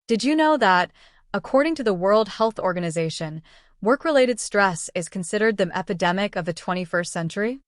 Did you know that, according to the World Health Organization, work-related stress is considered the epidemic of the 21st century?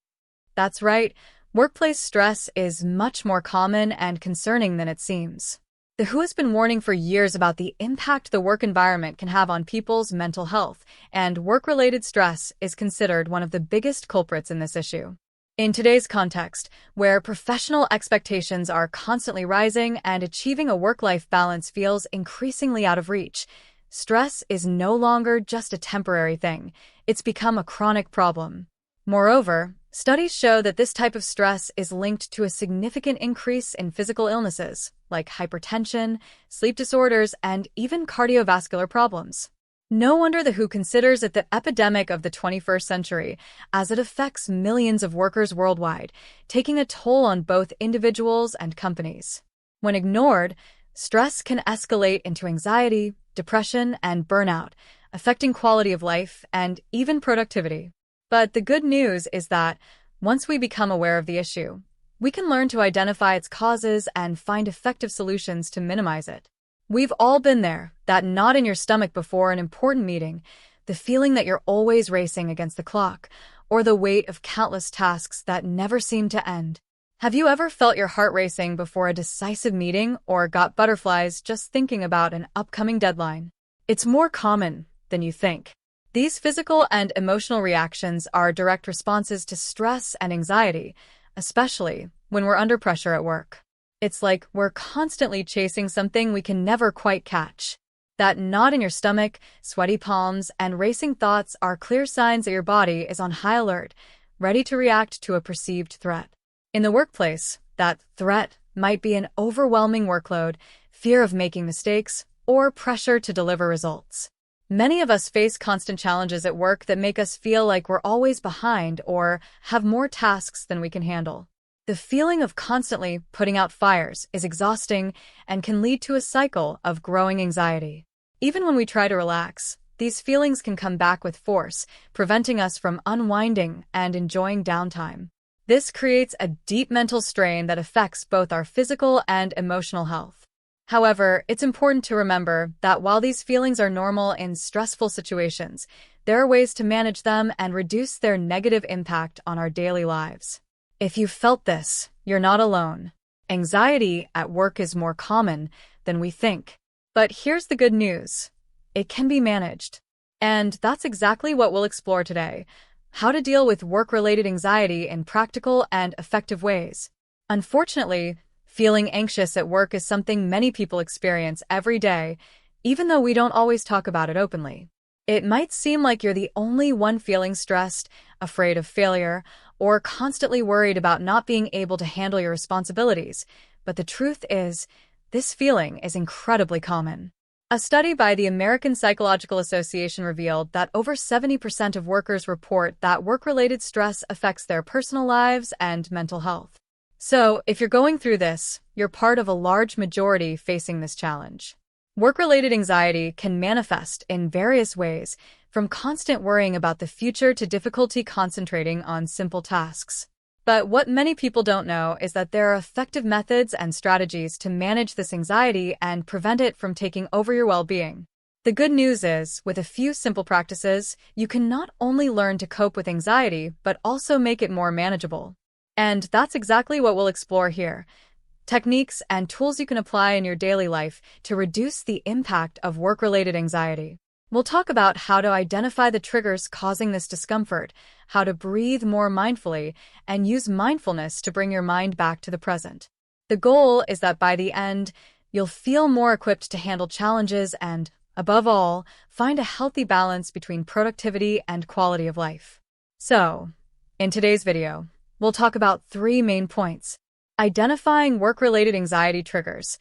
That's right, workplace stress is much more common and concerning than it seems. The WHO has been warning for years about the impact the work environment can have on people's mental health, and work-related stress is considered one of the biggest culprits in this issue. In today's context, where professional expectations are constantly rising and achieving a work-life balance feels increasingly out of reach, stress is no longer just a temporary thing. It's become a chronic problem. Moreover, studies show that this type of stress is linked to a significant increase in physical illnesses, like hypertension, sleep disorders, and even cardiovascular problems. No wonder the WHO considers it the epidemic of the 21st century, as it affects millions of workers worldwide, taking a toll on both individuals and companies. When ignored, stress can escalate into anxiety, depression, and burnout, affecting quality of life and even productivity. But the good news is that, once we become aware of the issue, we can learn to identify its causes and find effective solutions to minimize it. We've all been there, that knot in your stomach before an important meeting, the feeling that you're always racing against the clock, or the weight of countless tasks that never seem to end. Have you ever felt your heart racing before a decisive meeting or got butterflies just thinking about an upcoming deadline? It's more common than you think. These physical and emotional reactions are direct responses to stress and anxiety, especially when we're under pressure at work. It's like we're constantly chasing something we can never quite catch. That knot in your stomach, sweaty palms, and racing thoughts are clear signs that your body is on high alert, ready to react to a perceived threat. In the workplace, that threat might be an overwhelming workload, fear of making mistakes, or pressure to deliver results. Many of us face constant challenges at work that make us feel like we're always behind or have more tasks than we can handle. The feeling of constantly putting out fires is exhausting and can lead to a cycle of growing anxiety. Even when we try to relax, these feelings can come back with force, preventing us from unwinding and enjoying downtime. This creates a deep mental strain that affects both our physical and emotional health. However, it's important to remember that while these feelings are normal in stressful situations, there are ways to manage them and reduce their negative impact on our daily lives. If you felt this, you're not alone. Anxiety at work is more common than we think. But here's the good news. It can be managed. And that's exactly what we'll explore today: how to deal with work-related anxiety in practical and effective ways. Unfortunately, feeling anxious at work is something many people experience every day, even though we don't always talk about it openly. It might seem like you're the only one feeling stressed, afraid of failure, or constantly worried about not being able to handle your responsibilities, but the truth is, this feeling is incredibly common. A study by the American Psychological Association revealed that over 70% of workers report that work-related stress affects their personal lives and mental health. So, if you're going through this, you're part of a large majority facing this challenge. Work-related anxiety can manifest in various ways, from constant worrying about the future to difficulty concentrating on simple tasks. But what many people don't know is that there are effective methods and strategies to manage this anxiety and prevent it from taking over your well-being. The good news is, with a few simple practices, you can not only learn to cope with anxiety, but also make it more manageable. And that's exactly what we'll explore here: techniques and tools you can apply in your daily life to reduce the impact of work-related anxiety. We'll talk about how to identify the triggers causing this discomfort, how to breathe more mindfully, and use mindfulness to bring your mind back to the present. The goal is that by the end, you'll feel more equipped to handle challenges and, above all, find a healthy balance between productivity and quality of life. So, in today's video, we'll talk about 3 main points: identifying work-related anxiety triggers,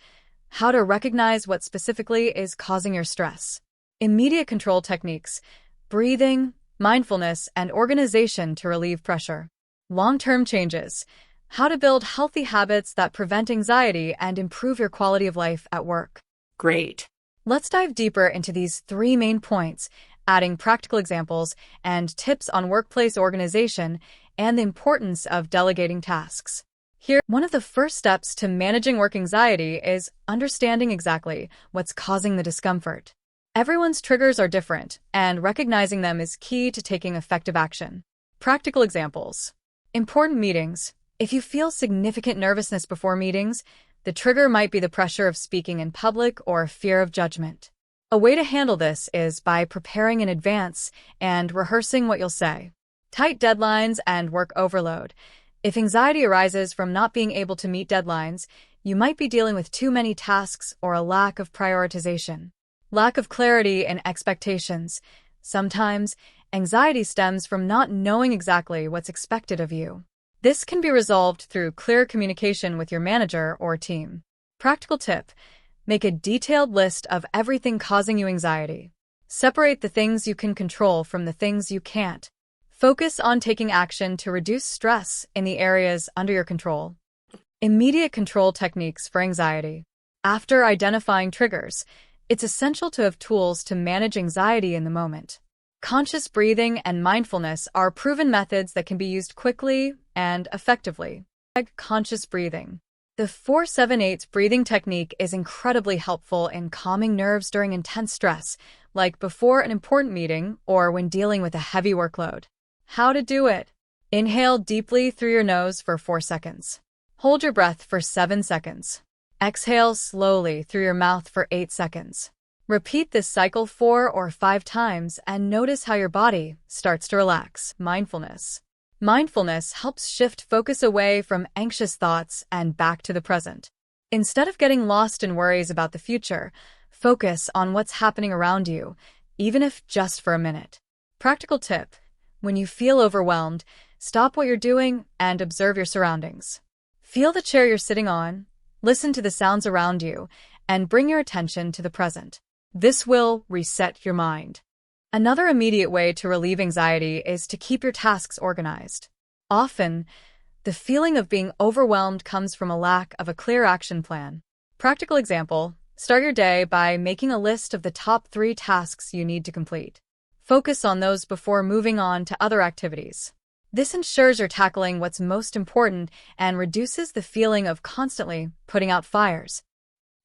how to recognize what specifically is causing your stress, immediate control techniques, breathing, mindfulness, and organization to relieve pressure, long-term changes, how to build healthy habits that prevent anxiety and improve your quality of life at work. Great. Let's dive deeper into these 3 main points, adding practical examples and tips on workplace organization and the importance of delegating tasks. Here, one of the first steps to managing work anxiety is understanding exactly what's causing the discomfort. Everyone's triggers are different, and recognizing them is key to taking effective action. Practical examples. Important meetings. If you feel significant nervousness before meetings, the trigger might be the pressure of speaking in public or fear of judgment. A way to handle this is by preparing in advance and rehearsing what you'll say. Tight deadlines and work overload. If anxiety arises from not being able to meet deadlines, you might be dealing with too many tasks or a lack of prioritization. Lack of clarity and expectations. Sometimes, anxiety stems from not knowing exactly what's expected of you. This can be resolved through clear communication with your manager or team. Practical tip: make a detailed list of everything causing you anxiety. Separate the things you can control from the things you can't. Focus on taking action to reduce stress in the areas under your control. Immediate control techniques for anxiety. After identifying triggers, it's essential to have tools to manage anxiety in the moment. Conscious breathing and mindfulness are proven methods that can be used quickly and effectively. Conscious breathing. The 4-7-8 breathing technique is incredibly helpful in calming nerves during intense stress, like before an important meeting or when dealing with a heavy workload. How to do it. Inhale deeply through your nose for 4 seconds. Hold your breath for 7 seconds. Exhale slowly through your mouth for 8 seconds. Repeat this cycle 4 or 5 times and notice how your body starts to relax. Mindfulness. Mindfulness helps shift focus away from anxious thoughts and back to the present. Instead of getting lost in worries about the future, focus on what's happening around you, even if just for a minute. Practical tip: when you feel overwhelmed, stop what you're doing and observe your surroundings. Feel the chair you're sitting on, listen to the sounds around you, and bring your attention to the present. This will reset your mind. Another immediate way to relieve anxiety is to keep your tasks organized. Often, the feeling of being overwhelmed comes from a lack of a clear action plan. Practical example: start your day by making a list of the top 3 tasks you need to complete. Focus on those before moving on to other activities. This ensures you're tackling what's most important and reduces the feeling of constantly putting out fires.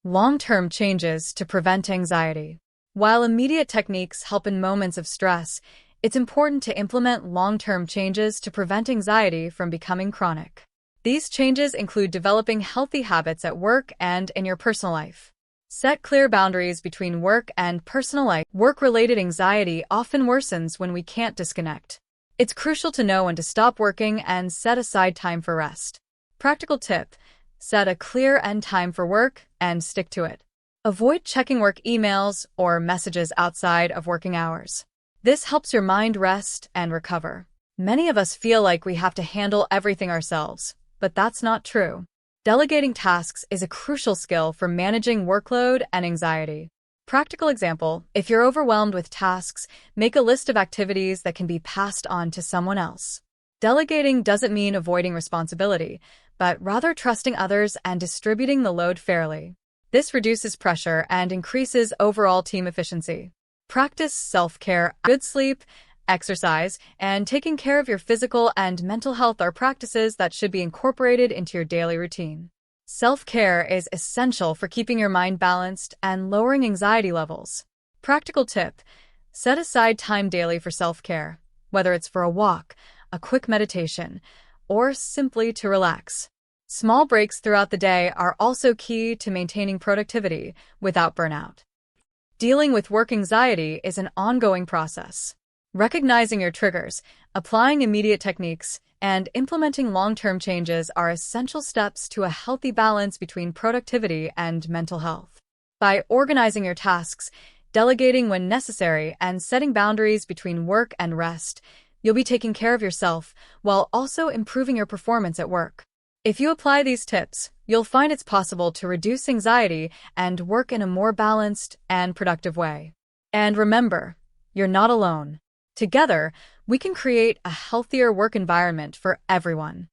Long-term changes to prevent anxiety. While immediate techniques help in moments of stress, it's important to implement long-term changes to prevent anxiety from becoming chronic. These changes include developing healthy habits at work and in your personal life. Set clear boundaries between work and personal life. Work-related anxiety often worsens when we can't disconnect. It's crucial to know when to stop working and set aside time for rest. Practical tip: set a clear end time for work and stick to it. Avoid checking work emails or messages outside of working hours. This helps your mind rest and recover. Many of us feel like we have to handle everything ourselves, but that's not true. Delegating tasks is a crucial skill for managing workload and anxiety. Practical example: if you're overwhelmed with tasks, make a list of activities that can be passed on to someone else. Delegating doesn't mean avoiding responsibility, but rather trusting others and distributing the load fairly. This reduces pressure and increases overall team efficiency. Practice self-care. Good sleep, exercise, and taking care of your physical and mental health are practices that should be incorporated into your daily routine. Self-care is essential for keeping your mind balanced and lowering anxiety levels. Practical tip: set aside time daily for self-care, whether it's for a walk, a quick meditation, or simply to relax. Small breaks throughout the day are also key to maintaining productivity without burnout. Dealing with work anxiety is an ongoing process. Recognizing your triggers, applying immediate techniques, and implementing long-term changes are essential steps to a healthy balance between productivity and mental health. By organizing your tasks, delegating when necessary, and setting boundaries between work and rest, you'll be taking care of yourself while also improving your performance at work. If you apply these tips, you'll find it's possible to reduce anxiety and work in a more balanced and productive way. And remember, you're not alone. Together, we can create a healthier work environment for everyone.